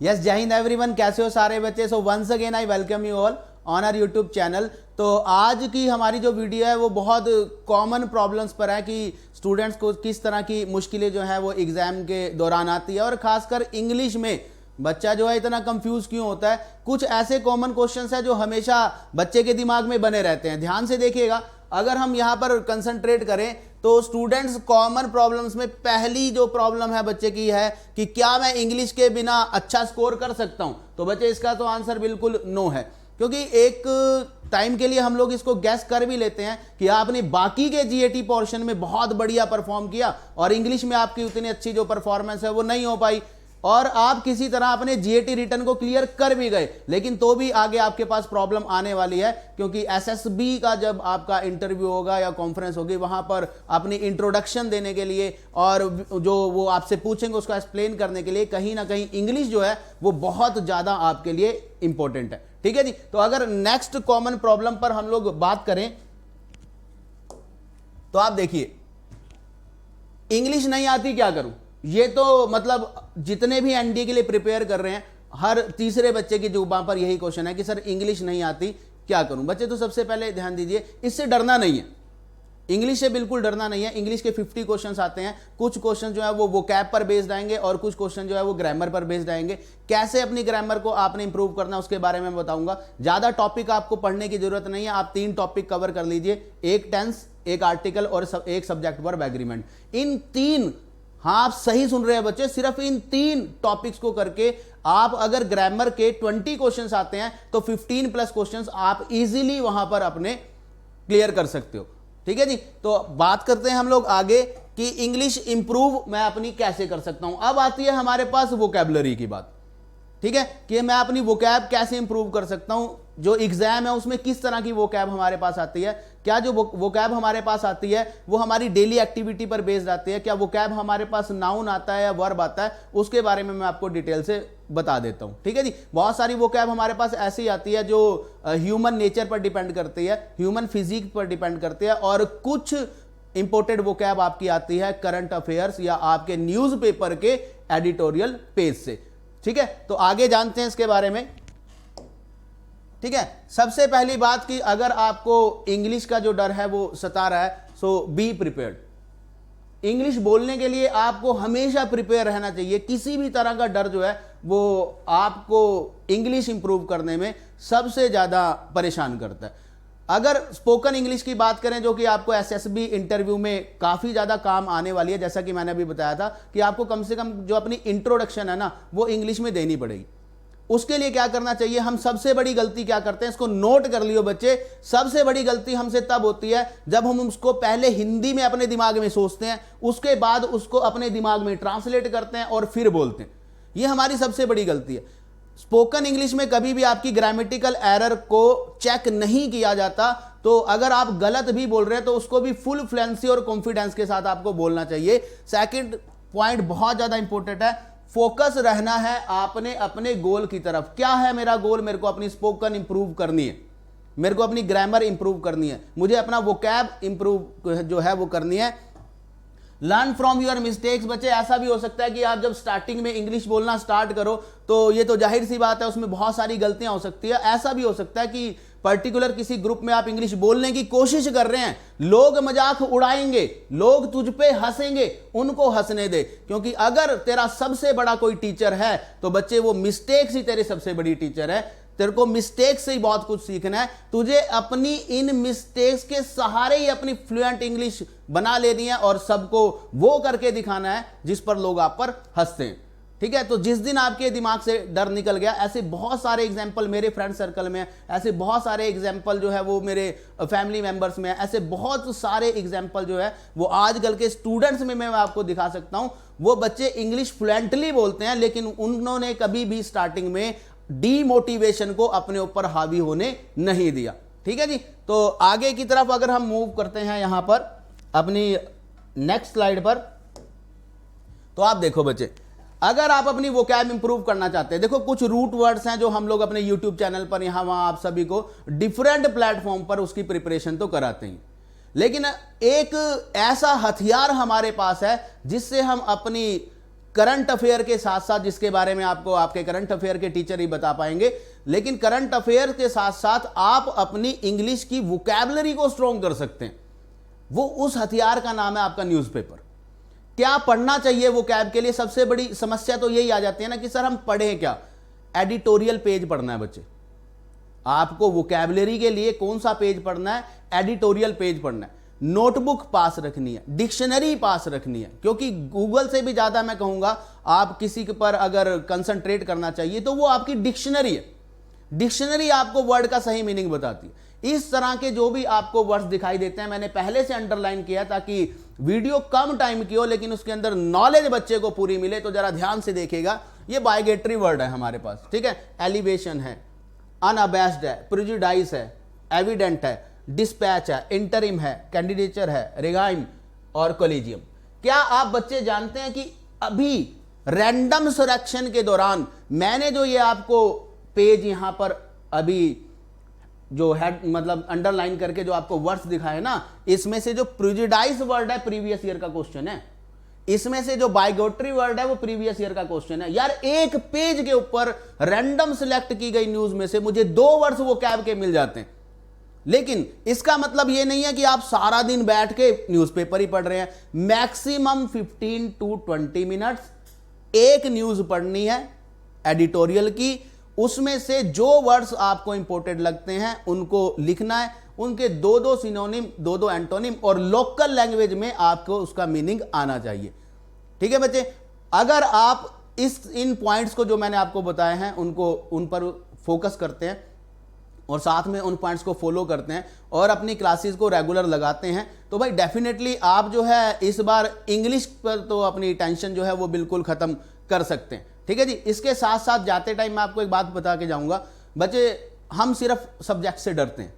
Yes, जय Hind everyone, कैसे हो सारे बच्चे। So once again I welcome you all on our YouTube channel. तो आज की हमारी जो वीडियो है वो बहुत कॉमन प्रॉब्लम्स पर है कि स्टूडेंट्स को किस तरह की मुश्किलें जो है वो एग्जाम के दौरान आती है, और खासकर इंग्लिश में बच्चा जो है इतना कंफ्यूज क्यों होता है। कुछ ऐसे कॉमन क्वेश्चंस हैं जो हमेशा बच्चे के दिमाग में बने रहते हैं। ध्यान से देखिएगा, अगर हम यहाँ पर कंसंट्रेट करें तो स्टूडेंट्स कॉमन प्रॉब्लम्स में पहली जो प्रॉब्लम है बच्चे की है कि क्या मैं इंग्लिश के बिना अच्छा स्कोर कर सकता हूं। तो बच्चे इसका तो आंसर बिल्कुल नो है, क्योंकि एक टाइम के लिए हम लोग इसको गैस कर भी लेते हैं कि आपने बाकी के जीएटी पोर्शन में बहुत बढ़िया परफॉर्म किया और इंग्लिश में आपकी उतनी अच्छी जो परफॉर्मेंस है वो नहीं हो पाई, और आप किसी तरह अपने जीएटी रिटर्न को क्लियर कर भी गए, लेकिन तो भी आगे आपके पास प्रॉब्लम आने वाली है। क्योंकि एसएसबी का जब आपका इंटरव्यू होगा या कॉन्फ्रेंस होगी, वहां पर अपनी इंट्रोडक्शन देने के लिए और जो वो आपसे पूछेंगे उसको एक्सप्लेन करने के लिए कहीं ना कहीं इंग्लिश जो है वो बहुत ज्यादा आपके लिए इंपॉर्टेंट है। ठीक है जी। तो अगर नेक्स्ट कॉमन प्रॉब्लम पर हम लोग बात करें तो आप देखिए, इंग्लिश नहीं आती क्या करूं। ये तो मतलब जितने भी एनडीए के लिए प्रिपेयर कर रहे हैं, हर तीसरे बच्चे की जुबान पर यही क्वेश्चन है कि सर इंग्लिश नहीं आती क्या करूं। बच्चे तो सबसे पहले ध्यान दीजिए, इससे डरना नहीं है, इंग्लिश से बिल्कुल डरना नहीं है। इंग्लिश के 50 क्वेश्चंस आते हैं, कुछ क्वेश्चन जो है वो वोकैब पर बेस्ड आएंगे और कुछ क्वेश्चन जो है वो ग्रामर पर बेस्ड आएंगे। कैसे अपनी ग्रामर को आपने इंप्रूव करना उसके बारे में बताऊंगा। ज्यादा टॉपिक आपको पढ़ने की जरूरत नहीं है, आप 3 टॉपिक कवर कर लीजिए, एक टेंस, एक आर्टिकल और एक सब्जेक्ट वर्ब एग्रीमेंट। इन 3, हाँ आप सही सुन रहे हैं बच्चे, सिर्फ इन 3 टॉपिक्स को करके आप अगर ग्रामर के 20 क्वेश्चंस आते हैं तो 15 प्लस क्वेश्चंस आप इजीली वहां पर अपने क्लियर कर सकते हो। ठीक है जी। तो बात करते हैं हम लोग आगे कि इंग्लिश इंप्रूव मैं अपनी कैसे कर सकता हूं। अब आती है हमारे पास वोकैबुलरी की बात। ठीक है, कि मैं अपनी वोकैब कैसे इंप्रूव कर सकता हूं। जो एग्जाम है उसमें किस तरह की वोकैब हमारे पास आती है, क्या जो वोकैब हमारे पास आती है वो हमारी डेली एक्टिविटी पर बेस्ड आती है, क्या वोकैब हमारे पास नाउन आता है या वर्ब आता है, उसके बारे में मैं आपको डिटेल से बता देता हूं। ठीक है जी। बहुत सारी वोकैब हमारे पास ऐसी आती है जो ह्यूमन नेचर पर डिपेंड करती है, ह्यूमन फिजिक पर डिपेंड करती है, और कुछ इंपोर्टेड वोकैब आपकी आती है करंट अफेयर्स या आपके न्यूज़पेपर के एडिटोरियल पेज से। ठीक है, तो आगे जानते हैं इसके बारे में। ठीक है, सबसे पहली बात कि अगर आपको इंग्लिश का जो डर है वो सता रहा है, सो बी प्रिपेयर्ड। इंग्लिश बोलने के लिए आपको हमेशा प्रिपेयर रहना चाहिए। किसी भी तरह का डर जो है वो आपको इंग्लिश इंप्रूव करने में सबसे ज्यादा परेशान करता है। अगर स्पोकन इंग्लिश की बात करें, जो कि आपको एसएसबी इंटरव्यू में काफी ज्यादा काम आने वाली है, जैसा कि मैंने अभी बताया था कि आपको कम से कम जो अपनी इंट्रोडक्शन है ना वो इंग्लिश में देनी पड़ेगी। उसके लिए क्या करना चाहिए, हम सबसे बड़ी गलती क्या करते हैं, इसको नोट कर लियो बच्चे। सबसे बड़ी गलती हमसे तब होती है जब हम उसको पहले हिंदी में अपने दिमाग में सोचते हैं, उसके बाद उसको अपने दिमाग में ट्रांसलेट करते हैं और फिर बोलते हैं। यह हमारी सबसे बड़ी गलती है। स्पोकन इंग्लिश में कभी भी आपकी ग्रामेटिकल एरर को चेक नहीं किया जाता, तो अगर आप गलत भी बोल रहे हैं तो उसको भी फुल फ्लुएंसी और कॉन्फिडेंस के साथ आपको बोलना चाहिए। सेकंड पॉइंट बहुत ज्यादा इंपॉर्टेंट है, फोकस रहना है आपने अपने गोल की तरफ। क्या है मेरा गोल, मेरे को अपनी स्पोकन इंप्रूव करनी है, मेरे को अपनी ग्रामर इंप्रूव करनी है, मुझे अपना वोकैब इंप्रूव जो है वो करनी है। Learn from your mistakes. बच्चे ऐसा भी हो सकता है कि आप जब स्टार्टिंग में इंग्लिश बोलना स्टार्ट करो तो ये तो जाहिर सी बात है उसमें बहुत सारी गलतियां हो सकती है। ऐसा भी हो सकता है कि पर्टिकुलर किसी ग्रुप में आप इंग्लिश बोलने की कोशिश कर रहे हैं, लोग मजाक उड़ाएंगे, लोग तुझ पे हंसेंगे, उनको हंसने दे। क्योंकि अगर तेरा सबसे बड़ा कोई टीचर है तो बच्चे वो मिस्टेक्स ही तेरी सबसे बड़ी टीचर है। तेरे को मिस्टेक से ही बहुत कुछ सीखना है। तुझे अपनी इन मिस्टेक्स के सहारे ही अपनी फ्लुएंट इंग्लिश बना लेनी है और सबको वो करके दिखाना है जिस पर लोग आप पर हंसते हैं। ठीक है, तो जिस दिन आपके दिमाग से डर निकल गया, ऐसे बहुत सारे एग्जाम्पल मेरे फ्रेंड सर्कल में, ऐसे बहुत सारे एग्जाम्पल जो है वो मेरे फैमिली मेंबर्स में, ऐसे बहुत सारे एग्जाम्पल जो है वो आजकल के स्टूडेंट्स में मैं आपको दिखा सकता हूं। वो बच्चे इंग्लिश फ्लुएंटली बोलते हैं, लेकिन उन्होंने कभी भी स्टार्टिंग में डीमोटिवेशन को अपने ऊपर हावी होने नहीं दिया। ठीक है जी। तो आगे की तरफ अगर हम मूव करते हैं यहां पर अपनी नेक्स्ट स्लाइड पर, तो आप देखो बच्चे, अगर आप अपनी वोकैब इंप्रूव करना चाहते हैं, देखो कुछ रूट वर्ड्स हैं जो हम लोग अपने यूट्यूब चैनल पर यहां वहां आप सभी को डिफरेंट प्लेटफॉर्म पर उसकी प्रिपरेशन तो कराते हैं, लेकिन एक ऐसा हथियार हमारे पास है जिससे हम अपनी करंट अफेयर के साथ साथ, जिसके बारे में आपको आपके करंट अफेयर के टीचर ही बता पाएंगे, लेकिन करंट अफेयर के साथ साथ आप अपनी इंग्लिश की वोकैबुलरी को स्ट्रॉन्ग कर सकते हैं। वो उस हथियार का नाम है आपका न्यूज़पेपर। क्या पढ़ना चाहिए वोकैब के लिए? सबसे बड़ी समस्या तो यही आ जाती है ना कि सर हम पढ़ें क्या? एडिटोरियल पेज पढ़ना है बच्चे। आपको वोकैबुलरी के लिए कौन सा पेज पढ़ना है? एडिटोरियल पेज पढ़ना है। नोटबुक पास रखनी है, डिक्शनरी पास रखनी है, क्योंकि गूगल से भी ज्यादा मैं कहूंगा आप किसी के पर अगर कंसंट्रेट करना चाहिए तो वो आपकी डिक्शनरी है। डिक्शनरी आपको वर्ड का सही मीनिंग बताती है। इस तरह के जो भी आपको वर्ड्स दिखाई देते हैं, मैंने पहले से अंडरलाइन किया ताकि वीडियो कम टाइम की हो लेकिन उसके अंदर नॉलेज बच्चे को पूरी मिले। तो जरा ध्यान से देखिएगा, ये बाइगेटरी वर्ड है हमारे पास, ठीक है। एलिवेशन है, अनअबेस्ड है, प्रेजुडाइस है, एविडेंट है, डिस्पैच है, इंटरिम है, कैंडिडेचर है, रिगाइम और कोलिजियम। क्या आप बच्चे जानते हैं कि अभी रैंडम सिलेक्शन के दौरान मैंने जो ये आपको पेज यहां पर अभी जो हेड मतलब अंडरलाइन करके जो आपको वर्ड्स दिखाए ना, इसमें से जो प्रेजुडाइस वर्ड है प्रीवियस ईयर का क्वेश्चन है, इसमें से जो बाइगेटरी वर्ड है वो प्रीवियस ईयर का क्वेश्चन है। यार एक पेज के ऊपर रैंडम सिलेक्ट की गई न्यूज में से मुझे 2 वर्ड्स वो कैब के मिल जाते हैं। लेकिन इसका मतलब ये नहीं है कि आप सारा दिन बैठ के न्यूज़पेपर ही पढ़ रहे हैं। मैक्सिमम 15 to 20 मिनट्स एक न्यूज पढ़नी है एडिटोरियल की, उसमें से जो वर्ड्स आपको इंपॉर्टेंट लगते हैं उनको लिखना है, उनके 2-2 सिनोनिम, 2-2 एंटोनिम और लोकल लैंग्वेज में आपको उसका मीनिंग आना चाहिए। ठीक है बच्चे, अगर आप इन पॉइंट्स को जो मैंने आपको बताए हैं उन पर फोकस करते हैं और साथ में उन पॉइंट्स को फॉलो करते हैं और अपनी क्लासेस को रेगुलर लगाते हैं, तो भाई डेफिनेटली आप जो है इस बार इंग्लिश पर तो अपनी टेंशन जो है वो बिल्कुल खत्म कर सकते हैं। ठीक है जी। इसके साथ साथ जाते टाइम मैं आपको एक बात बता के जाऊंगा, बच्चे हम सिर्फ सब्जेक्ट से डरते हैं,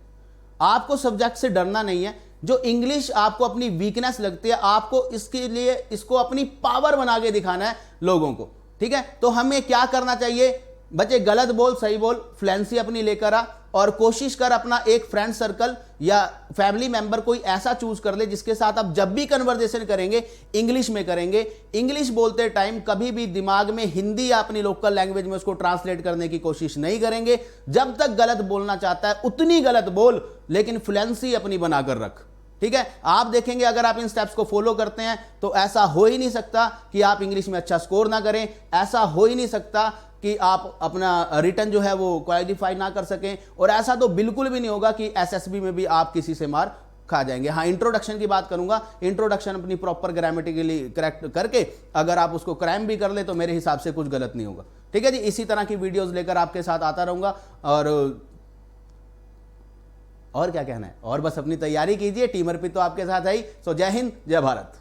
आपको सब्जेक्ट से डरना नहीं है। जो इंग्लिश आपको अपनी वीकनेस लगती है, आपको इसके लिए इसको अपनी पावर बना के दिखाना है लोगों को। ठीक है, तो हमें क्या करना चाहिए बच्चे? गलत बोल सही बोल, फ्लुएंसी अपनी लेकर आ और कोशिश कर अपना एक फ्रेंड सर्कल या फैमिली मेंबर कोई ऐसा चूज कर ले जिसके साथ आप जब भी कन्वर्सेशन करेंगे इंग्लिश में करेंगे। इंग्लिश बोलते टाइम कभी भी दिमाग में हिंदी या अपनी लोकल लैंग्वेज में उसको ट्रांसलेट करने की कोशिश नहीं करेंगे। जब तक गलत बोलना चाहता है उतनी गलत बोल, लेकिन फ्लुएंसी अपनी बनाकर रख। ठीक है, आप देखेंगे अगर आप इन स्टेप्स को फॉलो करते हैं तो ऐसा हो ही नहीं सकता कि आप इंग्लिश में अच्छा स्कोर ना करें, ऐसा हो ही नहीं सकता कि आप अपना रिटर्न जो है वो क्वालिफाई ना कर सकें, और ऐसा तो बिल्कुल भी नहीं होगा कि एसएसबी में भी आप किसी से मार खा जाएंगे। हाँ, इंट्रोडक्शन की बात करूंगा, इंट्रोडक्शन अपनी प्रॉपर ग्रामेटिकली करेक्ट करके अगर आप उसको क्रैम भी कर ले तो मेरे हिसाब से कुछ गलत नहीं होगा। ठीक है जी, इसी तरह की वीडियोस लेकर आपके साथ आता रहूंगा। और क्या कहना है, और बस अपनी तैयारी कीजिए, टीम अर्पित तो आपके साथ है ही। सो जय हिंद, जय भारत।